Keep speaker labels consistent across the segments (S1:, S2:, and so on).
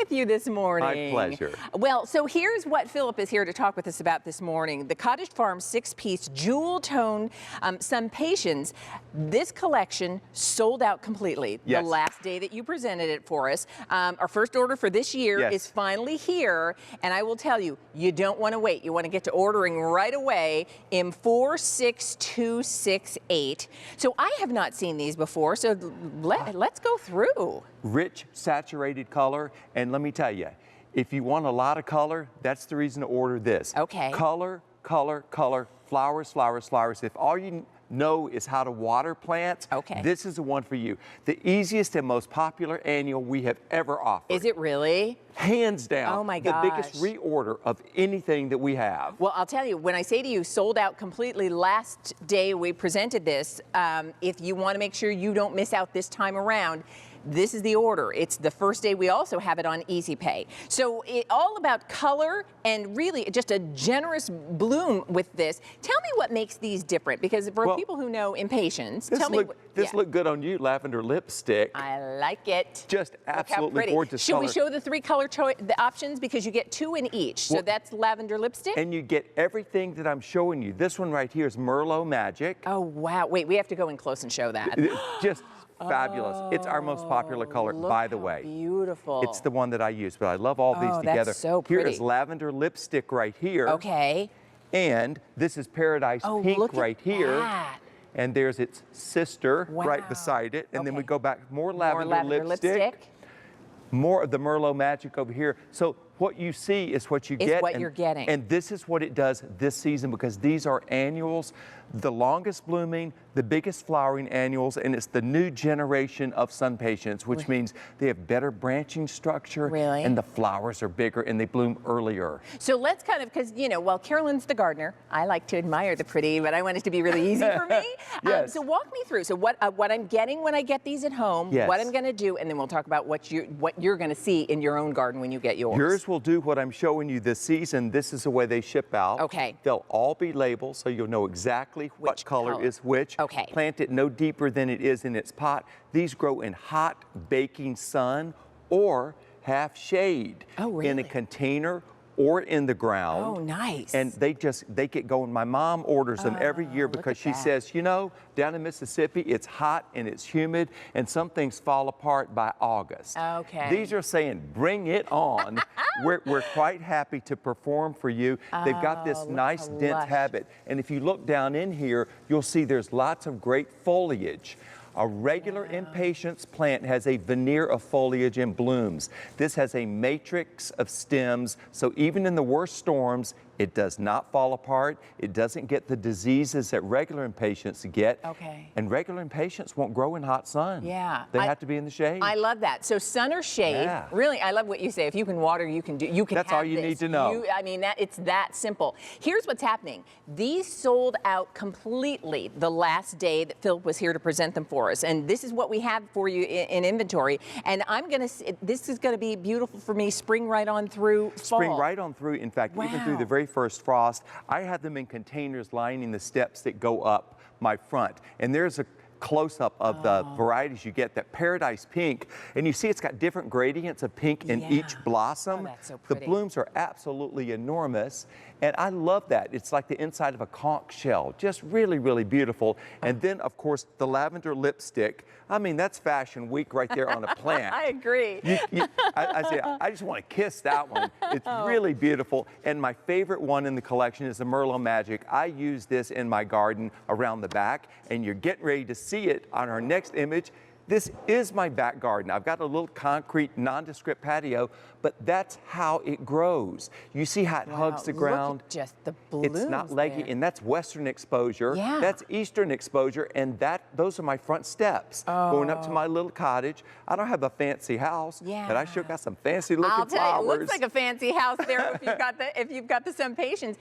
S1: with you this morning.
S2: My pleasure.
S1: Well, so here's what Philip is here to talk with us about this morning. The Cottage Farm 6-piece jewel tone Sunpatiens. This collection sold out completely
S2: Yes.
S1: the last day that you presented it for us. Our first order for this year
S2: Yes.
S1: is finally here, and I will tell you, you don't want to wait. You want to get to ordering right away in 46268. So I have not seen these before, so let's go through.
S2: Rich, saturated color, and let me tell you, if you want a lot of color, that's the reason to order this.
S1: Okay.
S2: Color, color, color, flowers, flowers, flowers. If all you know is how to water plants,
S1: okay,
S2: this is the one for you. The easiest and most popular annual we have ever offered.
S1: Is it really?
S2: Hands down.
S1: Oh my gosh.
S2: The biggest reorder of anything that we have.
S1: Well, I'll tell you, when I say to you, sold out completely last day we presented this, if you want to make sure you don't miss out this time around, this is the order. It's the first day. We also have it on Easy Pay. So all about color and really just a generous bloom with this. Tell me what makes these different, because for people who know impatiens, tell me.
S2: This look good on you, lavender lipstick.
S1: I like it.
S2: Just absolutely gorgeous
S1: Should
S2: color.
S1: we show the three color the options, because you get two in each? So that's lavender lipstick.
S2: And you get everything that I'm showing you. This one right here is Merlot Magic.
S1: Oh wow! Wait, we have to go in close and show that.
S2: Just fabulous. It's our most popular color, by the way.
S1: Beautiful.
S2: It's the one that I use, but I love all these together.
S1: That's so pretty.
S2: Here is lavender lipstick right here.
S1: Okay.
S2: And this is Paradise Pink right here.
S1: That.
S2: And there's its sister right beside it. And then we go back, more lavender lipstick. More of the Merlot Magic over here. So what you see is what you get.
S1: It's what you're getting.
S2: And this is what it does this season, because these are annuals, the longest blooming, the biggest flowering annuals, and it's the new generation of Sunpatiens, which means they have better branching structure.
S1: Really?
S2: And the flowers are bigger and they bloom earlier.
S1: So let's kind of, because, you know, while Carolyn's the gardener, I like to admire the pretty, but I want it to be really easy for me.
S2: Yes.
S1: So walk me through. So what I'm getting when I get these at home, what I'm going to do, and then we'll talk about what you're going to see in your own garden when you get yours.
S2: Yours will do what I'm showing you this season. This is the way they ship out.
S1: Okay.
S2: They'll all be labeled, so you'll know exactly what color is which.
S1: Okay.
S2: Plant it no deeper than it is in its pot. These grow in hot baking sun or half shade.
S1: Oh, really?
S2: In a container or in the ground.
S1: Oh, nice.
S2: And they get going. My mom orders them every year because she says, you know, down in Mississippi, it's hot and it's humid, and some things fall apart by August.
S1: Okay.
S2: These are saying, bring it on. We're quite happy to perform for you. They've got this nice dense habit. And if you look down in here, you'll see there's lots of great foliage. A regular impatiens plant has a veneer of foliage and blooms. This has a matrix of stems, so even in the worst storms, it does not fall apart. It doesn't get the diseases that regular impatiens get. Okay. And regular impatiens won't grow in hot sun.
S1: Yeah.
S2: They have to be in the shade.
S1: I love that. So sun or shade. Yeah. Really, I love what you say. If you can water, you can do.
S2: That's all you need to know.
S1: I mean, it's that simple. Here's what's happening. These sold out completely the last day that Philip was here to present them for us, and this is what we have for you in inventory. And this is gonna be beautiful for me. Spring right on through fall.
S2: Spring right on through. In fact, even through the very first frost. I had them in containers lining the steps that go up my front. And there's a close-up of the varieties you get, that Paradise Pink, and you see it's got different gradients of pink in each blossom.
S1: Oh, that's so pretty.
S2: The blooms are absolutely enormous, and I love that. It's like the inside of a conch shell, just really, really beautiful. And then, of course, the lavender lipstick. I mean, that's Fashion Week right there on a plant.
S1: I agree.
S2: I say, I just want to kiss that one. It's really beautiful. And my favorite one in the collection is the Merlot Magic. I use this in my garden around the back, and you're getting ready to see it on our next image. This is my back garden. I've got a little concrete, nondescript patio, but that's how it grows. You see how it hugs the ground?
S1: Look at just the blooms.
S2: It's not leggy, and that's western exposure.
S1: Yeah.
S2: That's eastern exposure, and those are my front steps going up to my little cottage. I don't have a fancy house, but I sure got some fancy looking flowers.
S1: I'll tell you, it looks like a fancy house there if you've got the Sunpatiens.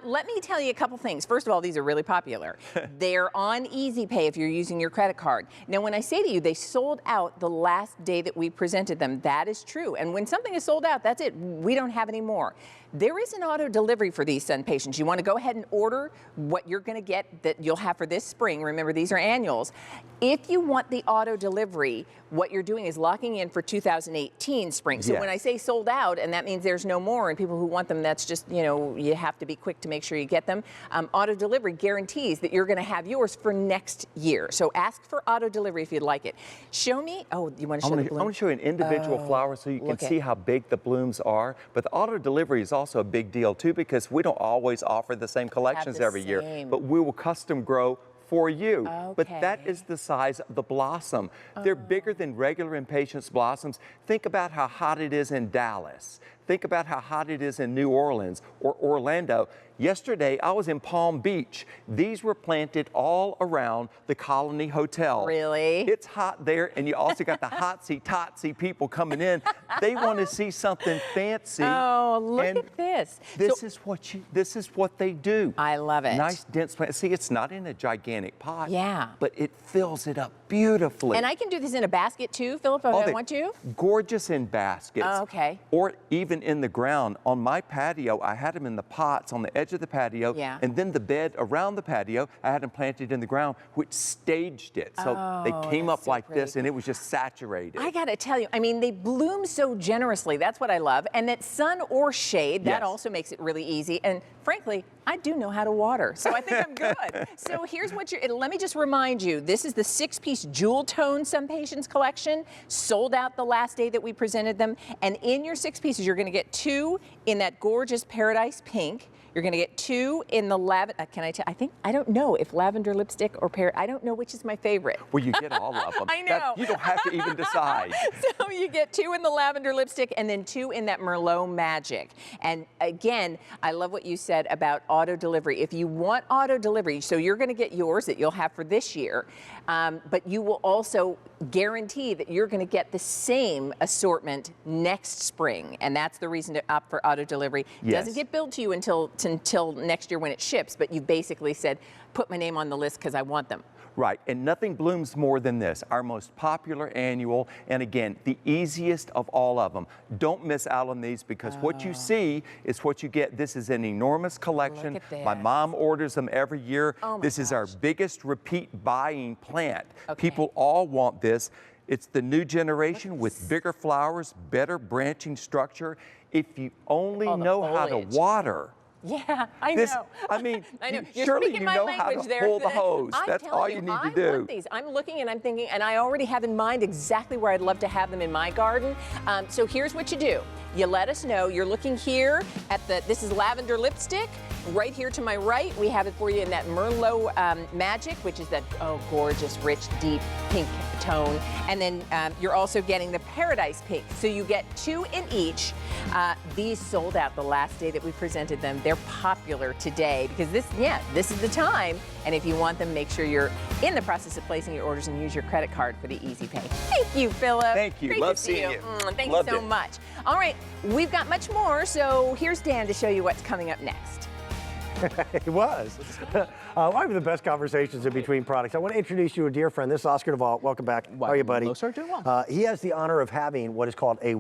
S1: Let me tell you a couple things. First of all, these are really popular. They're on Easy Pay if you're using your credit card. Now, when I say to you, they sold out the last day that we presented them. That is true. And when something is sold out, that's it. We don't have any more. There is an auto delivery for these Sunpatiens. You want to go ahead and order what you're going to get that you'll have for this spring. Remember, these are annuals. If you want the auto delivery, what you're doing is locking in for 2018 spring. So when I say sold out, and that means there's no more, and people who want them, that's just, you know, you have to be quick to make sure you get them. Auto delivery guarantees that you're going to have yours for next year. So ask for auto delivery if you'd like it. Show me. Oh, you want to show the bloom?
S2: I want to show you an individual flower so you can see how big the blooms are. But the auto delivery is also a big deal too, because we don't always offer the same collections every year, but we will custom grow for you. But that is the size of the blossom. They're bigger than regular impatiens blossoms. Think about how hot it is in Dallas. Think about how hot it is in New Orleans or Orlando. Yesterday, I was in Palm Beach. These were planted all around the Colony Hotel.
S1: Really?
S2: It's hot there, and you also got the hotsy-totsy people coming in. They want to see something fancy.
S1: Oh, look at this.
S2: This is what they do.
S1: I love it.
S2: Nice, dense plant. See, it's not in a gigantic pot.
S1: Yeah.
S2: But it fills it up beautifully.
S1: And I can do this in a basket too, Philip, if I want to?
S2: Gorgeous in baskets.
S1: Oh, okay.
S2: Or even in the ground. On my patio, I had them in the pots on the edge of the patio.
S1: Yeah.
S2: And then the bed around the patio, I had them planted in the ground, which staged it. So they came up like this, and it was just saturated.
S1: I got to tell you, I mean, they bloom so generously. That's what I love. And that sun or shade, that also makes it really easy. And frankly, I do know how to water, so I think I'm good. So here's what let me just remind you, this is the 6-piece jewel tone Sunpatiens collection, sold out the last day that we presented them. And in your 6 pieces, you're going to get 2 in that gorgeous paradise pink. You're going to get 2 in the lavender. Can I tell? I don't know if lavender lipstick or I don't know which is my favorite.
S2: Well, you get all of them.
S1: I know.
S2: You don't have to even decide.
S1: So you get 2 in the lavender lipstick and then 2 in that Merlot Magic. And again, I love what you said about auto delivery. If you want auto delivery, so you're going to get yours that you'll have for this year, but you will also guarantee that you're going to get the same assortment next spring. And that's the reason to opt for auto delivery. It doesn't get billed to you until next year when it ships, but you basically said, put my name on the list because I want them.
S2: Right, and nothing blooms more than this, our most popular annual, and again, the easiest of all of them. Don't miss out on these because what you see is what you get. This is an enormous collection. My mom orders them every year. This is our biggest repeat buying plant. People all want this. It's the new generation with bigger flowers, better branching structure. If you only know how to water.
S1: Yeah, I know.
S2: I mean,
S1: I know.
S2: Surely you know how to pull the hose. That's all you need to do.
S1: I want these. I'm looking and I'm thinking, and I already have in mind exactly where I'd love to have them in my garden. So here's what you do. You let us know. You're looking here at this is lavender lipstick. Right here to my right, we have it for you in that Merlot Magic, which is that gorgeous, rich, deep pink tone. And then you're also getting the Paradise Pink. So you get 2 in each. These sold out the last day that we presented them. They're popular today because this is the time. And if you want them, make sure you're in the process of placing your orders and use your credit card for the Easy Pay. Thank you, Philip.
S2: Thank you.
S1: Great
S2: Love
S1: to see
S2: seeing you.
S1: Thank you so much. All right, we've got much more. So here's Dan to show you what's coming up next.
S3: It was. I have the best conversations in between products. I want to introduce you to a dear friend. This is Oscar Duvall. Welcome back. How are you, buddy?
S4: Hello, sir. Doing well.
S3: He has the honor of having what is called a